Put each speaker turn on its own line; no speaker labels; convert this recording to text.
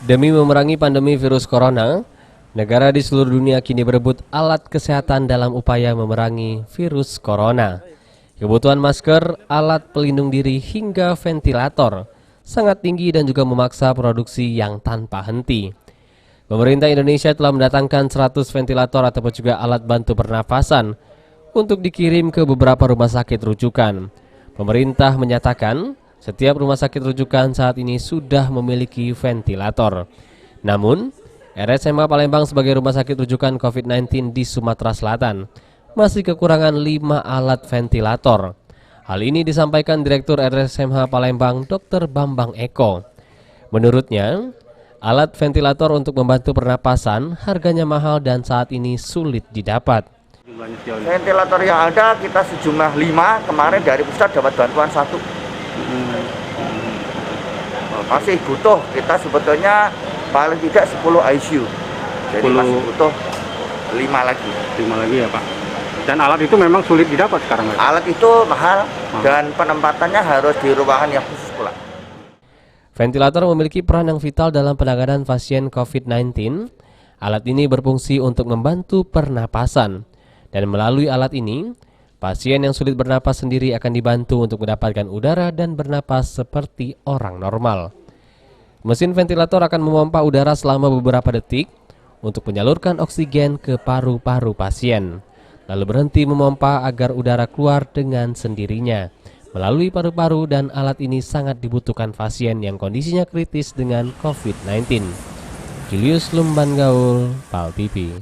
Demi memerangi pandemi virus corona, negara di seluruh dunia kini berebut alat kesehatan dalam upaya memerangi virus corona. Kebutuhan masker, alat pelindung diri hingga ventilator sangat tinggi dan juga memaksa produksi yang tanpa henti. Pemerintah Indonesia telah mendatangkan 100 ventilator ataupun juga alat bantu pernafasan untuk dikirim ke beberapa rumah sakit rujukan. Pemerintah menyatakan setiap rumah sakit rujukan saat ini sudah memiliki ventilator. Namun, RSMH Palembang sebagai rumah sakit rujukan COVID-19 di Sumatera Selatan masih kekurangan 5 alat ventilator. Hal ini disampaikan Direktur RSMH Palembang Dr. Bambang Eko. Menurutnya, alat ventilator untuk membantu pernapasan harganya mahal dan saat ini sulit didapat.
Ventilator yang ada kita sejumlah 5, kemarin dari pusat dapat bantuan 1. Masih butuh, kita sebetulnya paling tidak 10 ICU. Jadi masih butuh 5 lagi.
5 lagi ya Pak. Dan alat itu memang sulit didapat sekarang.
Alat itu mahal dan penempatannya harus di ruangan yang khusus pula.
Ventilator memiliki peran yang vital dalam penanganan pasien COVID-19. Alat ini berfungsi untuk membantu pernapasan. Dan melalui alat ini, pasien yang sulit bernapas sendiri akan dibantu untuk mendapatkan udara dan bernapas seperti orang normal. Mesin ventilator akan memompa udara selama beberapa detik untuk menyalurkan oksigen ke paru-paru pasien, lalu berhenti memompa agar udara keluar dengan sendirinya melalui paru-paru, dan alat ini sangat dibutuhkan pasien yang kondisinya kritis dengan COVID-19. Julius Lumban Gaul, PAL TV.